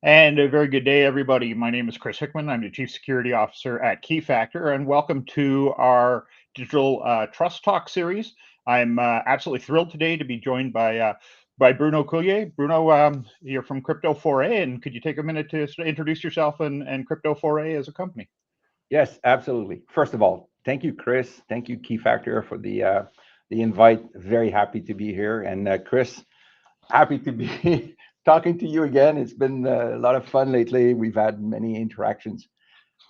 And a very good day, everybody. My name is Chris Hickman. I'm the Chief Security Officer at Keyfactor, and welcome to our Digital Trust Talk series. I'm absolutely thrilled today to be joined by Bruno Couillard. Bruno, you're from Crypto 4A, and could you take a minute to introduce yourself and Crypto 4A as a company? Yes, absolutely. First of all, thank you, Chris. Thank you, Keyfactor, for the invite. Very happy to be here, and Chris, happy to be talking to you again. It's been a lot of fun lately. We've had many interactions.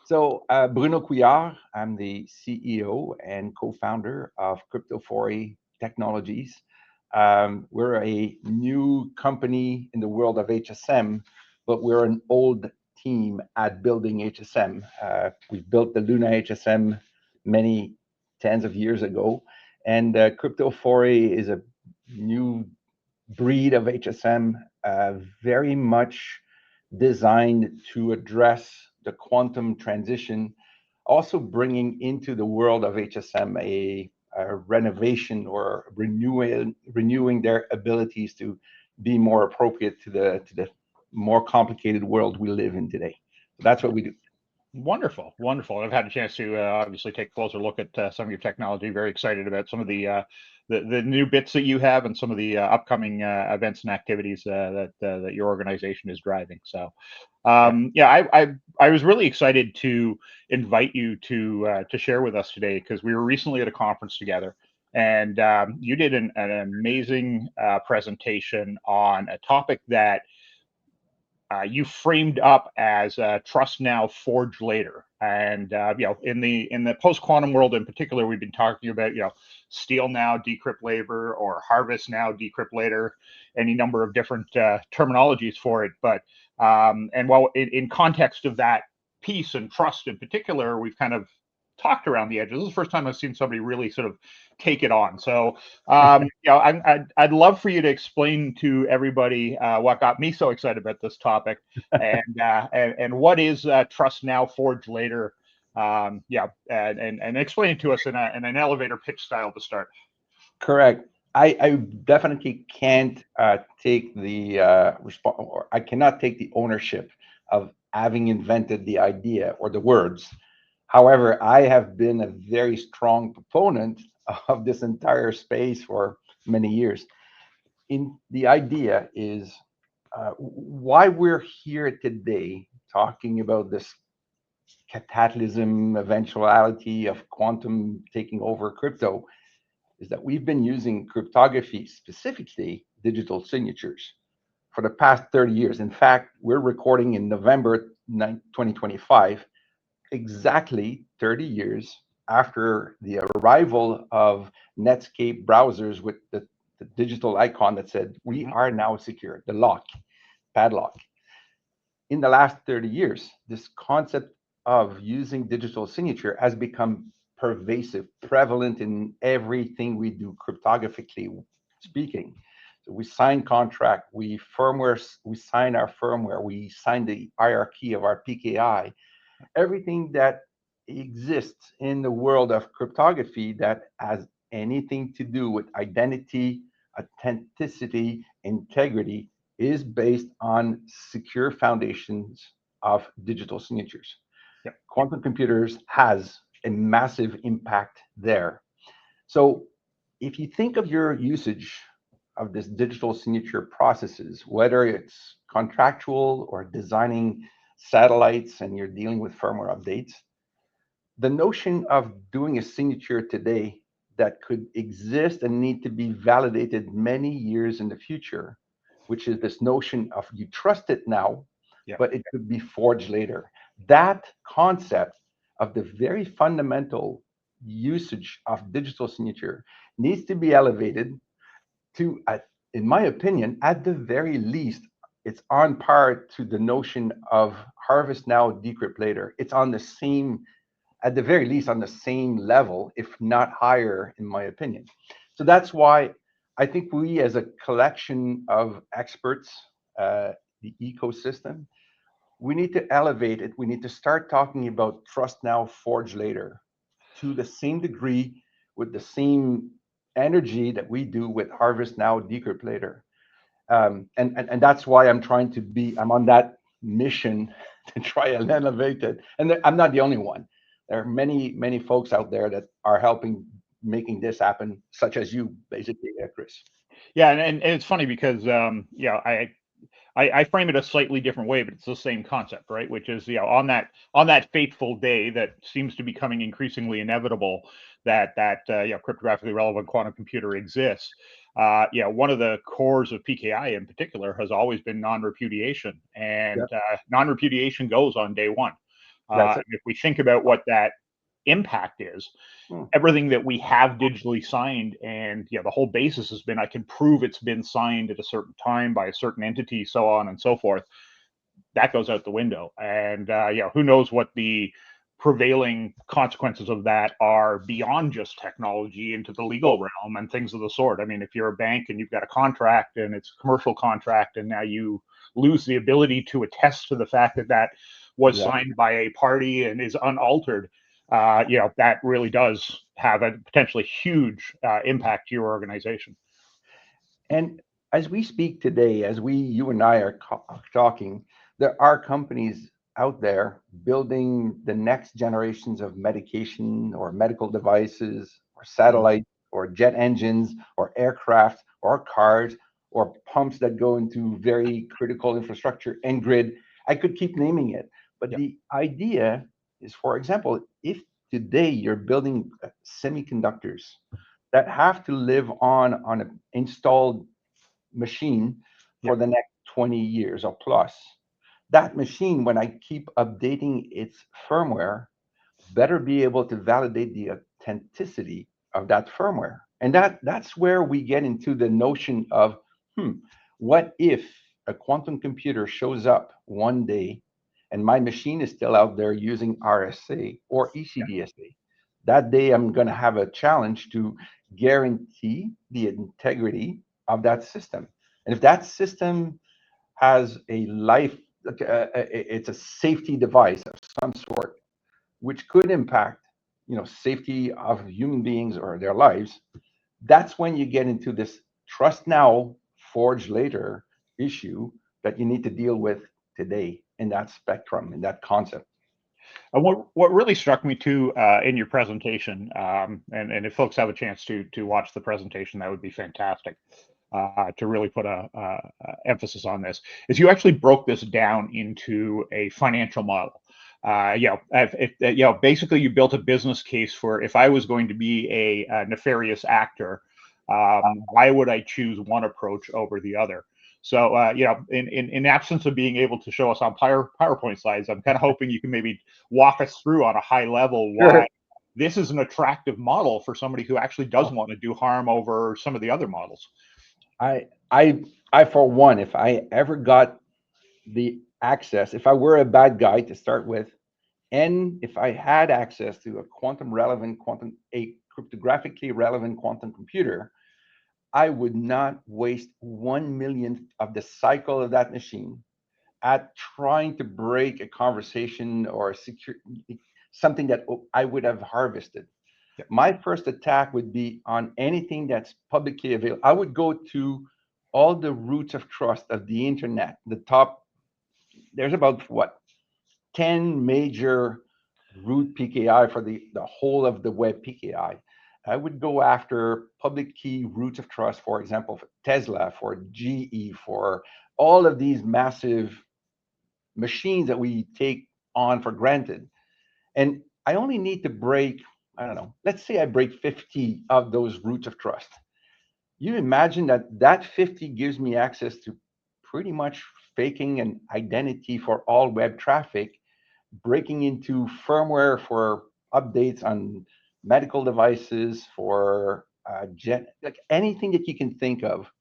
So, Bruno Couillard, I'm the CEO and co-founder of Crypto 4A Technologies. We're a new company in the world of HSM, but we're an old team at building HSM. We built the Luna HSM many tens of years ago, and Crypto 4A is a new breed of HSM, very much designed to address the quantum transition, also bringing into the world of HSM a renovation or renewing their abilities to be more appropriate to the more complicated world we live in today. So that's what we do. Wonderful, wonderful. I've had a chance to obviously take a closer look at some of your technology. Very excited about some of the new bits that you have and some of the upcoming events and activities that your organization is driving. So, Yeah. yeah, I was really excited to invite you to share with us today because we were recently at a conference together, and you did an amazing presentation on a topic that you framed up as trust now, forge later. And in the post quantum world in particular, we've been talking about steal now, decrypt later, or harvest now, decrypt later, any number of different terminologies for it. But and while in context of that piece and trust in particular, we've kind of talked around the edges. This is the first time I've seen somebody really sort of take it on. So, I'd love for you to explain to everybody what got me so excited about this topic, and what is trust now, forge later. And explain it to us in an elevator pitch style to start. Correct. I definitely can't take the or I cannot take the ownership of having invented the idea or the words. However, I have been a very strong proponent of this entire space for many years. In the idea is why we're here today talking about this catalysm eventuality of quantum taking over crypto is that we've been using cryptography, specifically digital signatures, for the past 30 years. In fact, we're recording in November 2025, exactly 30 years after the arrival of Netscape browsers with the digital icon that said, "We Mm-hmm. are now secure," the lock, padlock. In the last 30 years, this concept of using digital signature has become pervasive, prevalent in everything we do cryptographically speaking. So we sign contract, we sign our firmware, we sign the hierarchy of our PKI, everything that exists in the world of cryptography that has anything to do with identity, authenticity, integrity is based on secure foundations of digital signatures. Yep. Quantum computers has a massive impact there. So if you think of your usage of this digital signature processes, whether it's contractual or designing satellites and you're dealing with firmware updates, the notion of doing a signature today that could exist and need to be validated many years in the future, which is this notion of you trust it now, Yep. but it could be forged later. That concept of the very fundamental usage of digital signature needs to be elevated to, in my opinion, at the very least, it's on par to the notion of harvest now, decrypt later. It's on the same, at the very least, on the same level, if not higher, in my opinion. So that's why I think we, as a collection of experts, the ecosystem, we need to elevate it. We need to start talking about trust now, forge later, to the same degree, with the same energy that we do with harvest now, decrypt later. And that's why I'm trying to be, I'm on that mission to try and elevate it. And I'm not the only one. There are many folks out there that are helping making this happen, such as you, basically, Chris. Yeah, and it's funny because I frame it a slightly different way, but it's the same concept, right? Which is, on that fateful day that seems to be becoming increasingly inevitable, that cryptographically relevant quantum computer exists. One of the cores of PKI in particular has always been non-repudiation, and non-repudiation goes on day one. If we think about what that impact is, everything that we have digitally signed, and the whole basis has been I can prove it's been signed at a certain time by a certain entity, so on and so forth. That goes out the window, and who knows what the prevailing consequences of that are beyond just technology into the legal realm and things of the sort. I mean, if you're a bank and you've got a contract and it's a commercial contract, and now you lose the ability to attest to the fact that that was signed by a party and is unaltered, that really does have a potentially huge impact to your organization. And as we speak today, you and I are talking, there are companies out there building the next generations of medication or medical devices or satellites or jet engines or aircraft or cars or pumps that go into very critical infrastructure and grid. I could keep naming it. But the idea is, for example, if today you're building semiconductors that have to live on an installed machine for the next 20 years or plus, that machine, when I keep updating its firmware, better be able to validate the authenticity of that firmware. And that's where we get into the notion of, what if a quantum computer shows up one day and my machine is still out there using RSA or ECDSA? That day, I'm going to have a challenge to guarantee the integrity of that system. And if that system has a life, it's a safety device of some sort, which could impact, safety of human beings or their lives, that's when you get into this trust now, forge later issue that you need to deal with today in that spectrum, in that concept. And what really struck me too in your presentation, and if folks have a chance to watch the presentation, that would be fantastic. To really put a emphasis on this, is you actually broke this down into a financial model. Basically you built a business case for, if I was going to be a nefarious actor, why would I choose one approach over the other? So, in absence of being able to show us on PowerPoint slides, I'm kind of hoping you can maybe walk us through on a high level why this is an attractive model for somebody who actually does want to do harm over some of the other models. I for one, if I ever got the access, if I were a bad guy to start with, and if I had access to a cryptographically relevant quantum computer, I would not waste 1 millionth of the cycle of that machine at trying to break a conversation or something that I would have harvested. My first attack would be on anything that's publicly available. I would go to all the roots of trust of the internet. There's about 10 major root PKI for the whole of the web PKI. I would go after public key roots of trust, for example, for Tesla, for GE, for all of these massive machines that we take on for granted. And I only need to break, I don't know, let's say I break 50 of those roots of trust. You imagine that 50 gives me access to pretty much faking an identity for all web traffic, breaking into firmware for updates on medical devices, for like anything that you can think of.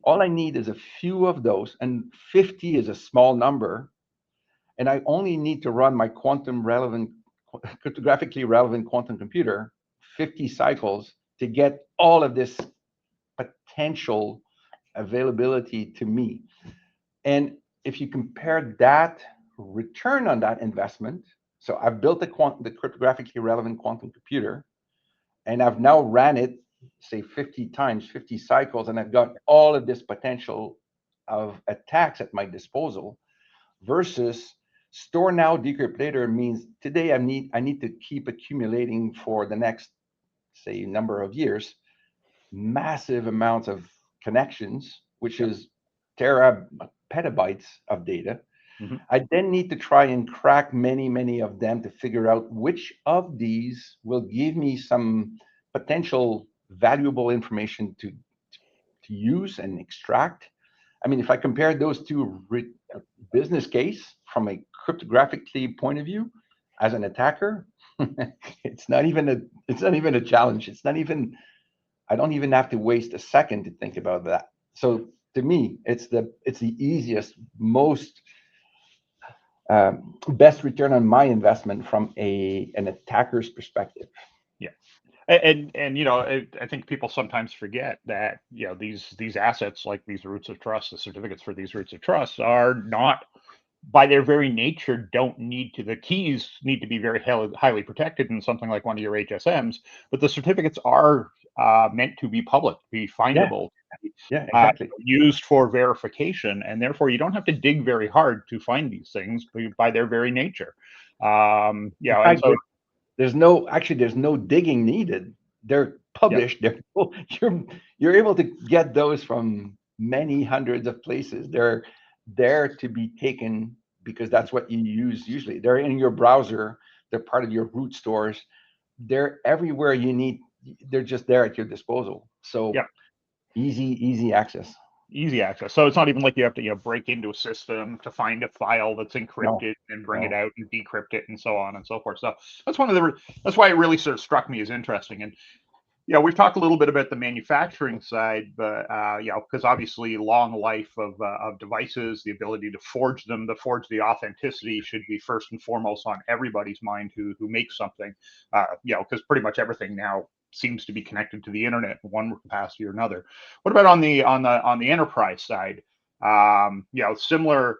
All I need is a few of those, and 50 is a small number. And I only need to run my cryptographically relevant quantum computer 50 cycles to get all of this potential availability to me. And if you compare that return on that investment, so I've built the cryptographically relevant quantum computer, and I've now ran it, say 50 times, 50 cycles, and I've got all of this potential of attacks at my disposal. versus store now, decrypt later means today I need to keep accumulating for the next, say, number of years, massive amounts of connections, which is petabytes of data. Mm-hmm. I then need to try and crack many of them to figure out which of these will give me some potential valuable information to use and extract. I mean, if I compare those two business case from a cryptographically point of view, as an attacker, it's not even a challenge. It's not even, I don't even have to waste a second to think about that. So to me, it's the easiest, most best return on my investment from an attacker's perspective. Yeah. And you know, I think people sometimes forget that, you know, these assets, like these roots of trust, the certificates for these roots of trust, are not, by their very nature, don't need to, the keys need to be very highly protected in something like one of your HSMs, but the certificates are meant to be public, be findable, Yeah, exactly. used for verification, and therefore you don't have to dig very hard to find these things by their very nature. You know, and so there's no digging needed. They're published. yeah. You're able to get those from many hundreds of places. They're there to be taken because that's what you use usually. They're in your browser. They're part of your root stores. They're everywhere you need. They're just there at your disposal. So Yeah. easy access. Easy access. So it's not even like you have to, you know, break into a system to find a file that's encrypted and bring it out and decrypt it and so on and so forth. So that's that's why it really sort of struck me as interesting. And yeah, we've talked a little bit about the manufacturing side, but you know, because obviously long life of devices, the ability to forge them, to forge the authenticity should be first and foremost on everybody's mind who makes something. You know, because pretty much everything now seems to be connected to the internet in one capacity or another. What about on the enterprise side? You know, similar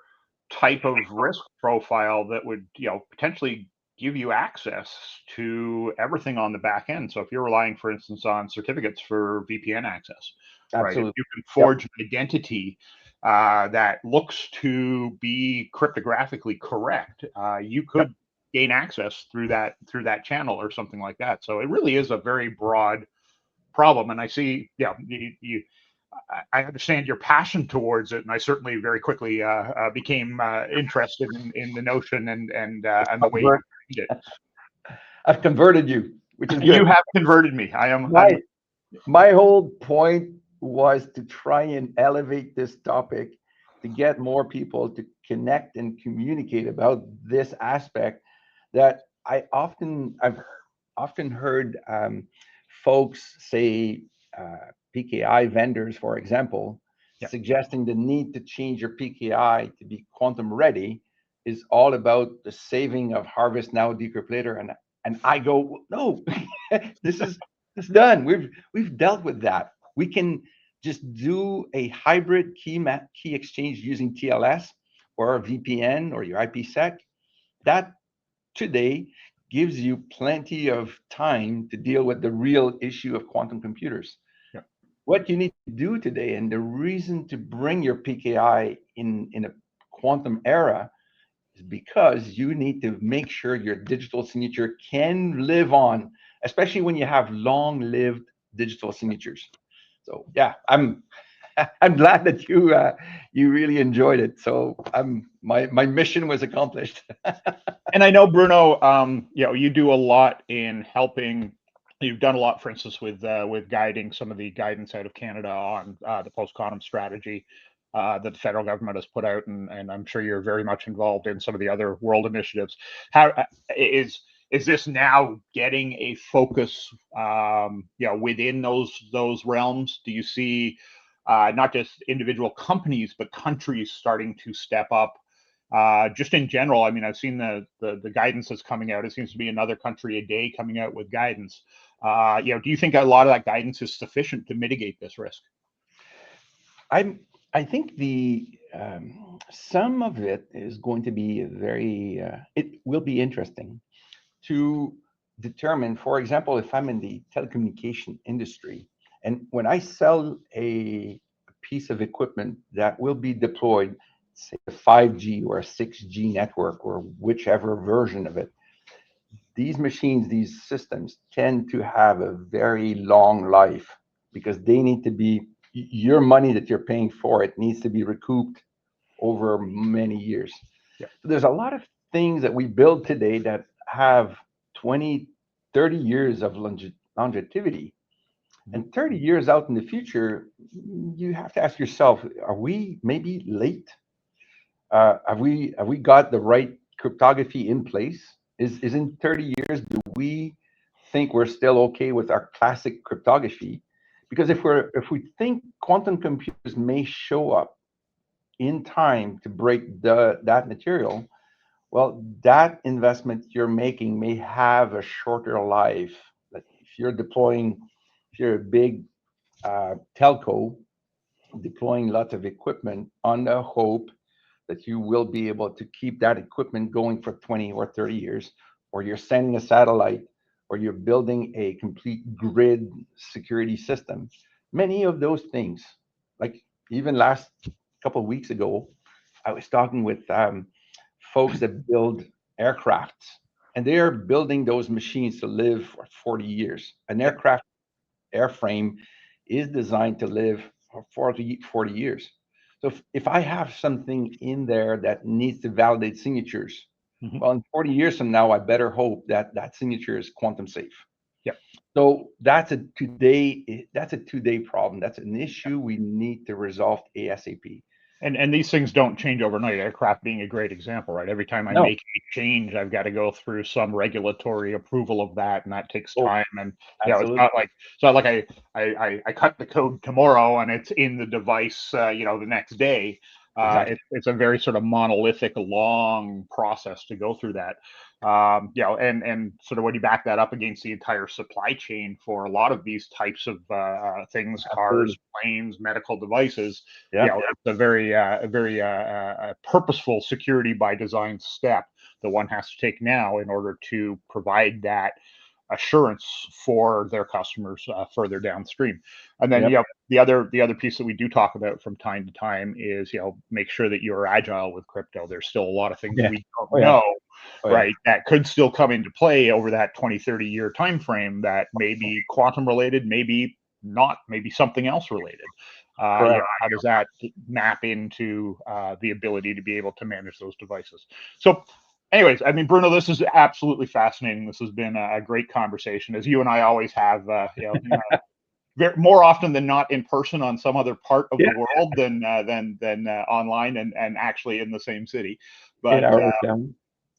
type of risk profile that would, you know, potentially give you access to everything on the back end. So if you're relying, for instance, on certificates for VPN access, right? If you can forge an identity that looks to be cryptographically correct, you could gain access through that channel or something like that. So it really is a very broad problem. And I see, yeah, I understand your passion towards it, and I certainly very quickly became interested in the notion and the way you did it. I've converted you, which is good. You have converted me. My whole point was to try and elevate this topic to get more people to connect and communicate about this aspect that I've often heard folks say, PKI vendors, for example, suggesting the need to change your PKI to be quantum ready is all about the saving of harvest now, decrypt later, and I go, no, this is done. We've dealt with that. We can just do a hybrid key exchange using TLS or a VPN or your IPsec. That today gives you plenty of time to deal with the real issue of quantum computers. Yeah. What you need to do today, and the reason to bring your PKI in a quantum era, is because you need to make sure your digital signature can live on, especially when you have long-lived digital signatures. So yeah, I'm glad that you really enjoyed it. So my mission was accomplished. And I know, Bruno, you know, you do a lot in helping. You've done a lot, for instance, with guiding some of the guidance out of Canada on the post-quantum strategy that the federal government has put out, and I'm sure you're very much involved in some of the other world initiatives. How is this now getting a focus, you know, within those realms? Do you see not just individual companies but countries starting to step up? Just in general, I mean, I've seen the guidance that's coming out. It seems to be another country a day coming out with guidance. You know, do you think a lot of that guidance is sufficient to mitigate this risk? I think some of it is going to be it will be interesting to determine, for example, if I'm in the telecommunication industry, and when I sell a piece of equipment that will be deployed, say, a 5G or a 6G network or whichever version of it, these machines, these systems tend to have a very long life because they need to be, your money that you're paying for it needs to be recouped over many years. Yeah. So there's a lot of things that we build today that have 20, 30 years of longevity. And 30 years out in the future, you have to ask yourself, are we maybe late? Have we got the right cryptography in place? Is in 30 years, do we think we're still okay with our classic cryptography? Because if we think quantum computers may show up in time to break that material, well, that investment you're making may have a shorter life. Like if you're a big telco deploying lots of equipment on the hope that you will be able to keep that equipment going for 20 or 30 years, or you're sending a satellite, or you're building a complete grid security system. Many of those things, like even last couple of weeks ago, I was talking with folks that build aircrafts, and they are building those machines to live for 40 years. An aircraft airframe is designed to live for 40 years. So if I have something in there that needs to validate signatures, well, in 40 years from now, I better hope that that signature is quantum safe. Yeah. So that's a today problem. That's an issue we need to resolve ASAP. And these things don't change overnight. Aircraft being a great example, right? Every time I No. make a change, I've got to go through some regulatory approval of that, and that takes time. And it's not like I cut the code tomorrow and it's in the device, the next day. Exactly. It's a very sort of monolithic, long process to go through that. And sort of when you back that up against the entire supply chain for a lot of these types of things, cars, planes, medical devices, it's a very purposeful security by design step that one has to take now in order to provide that assurance for their customers further downstream. And then the other piece that we do talk about from time to time is make sure that you're agile with crypto. There's still a lot of things we don't know, right? That could still come into play over that 20, 30 year time frame that may be quantum related, maybe not, maybe something else related. How does that map into the ability to be able to manage those devices? So anyways, I mean, Bruno, this is absolutely fascinating. This has been a great conversation, as you and I always have, more often than not in person on some other part of the world than online and actually in the same city. But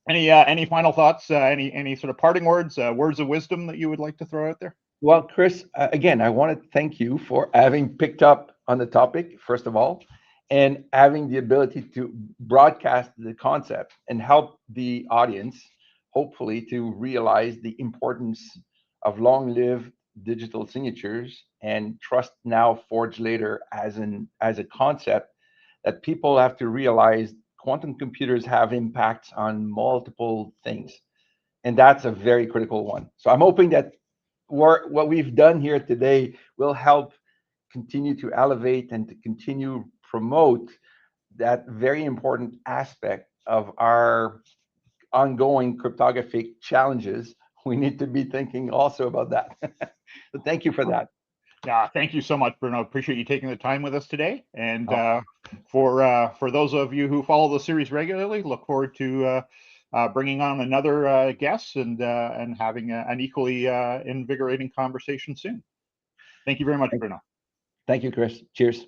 any final thoughts? Any sort of parting words, words of wisdom that you would like to throw out there? Well, Chris, again, I want to thank you for having picked up on the topic, first of all, and having the ability to broadcast the concept and help the audience, hopefully, to realize the importance of long-lived digital signatures and trust now, forge later as a concept that people have to realize quantum computers have impacts on multiple things. And that's a very critical one. So I'm hoping that what we've done here today will help continue to elevate and to continue promote that very important aspect of our ongoing cryptographic challenges. We need to be thinking also about that. So thank you for that. Yeah, thank you so much, Bruno. Appreciate you taking the time with us today. And for those of you who follow the series regularly, look forward to bringing on another guest and having an equally invigorating conversation soon. Thank you very much, Bruno. Thank you, Chris. Cheers.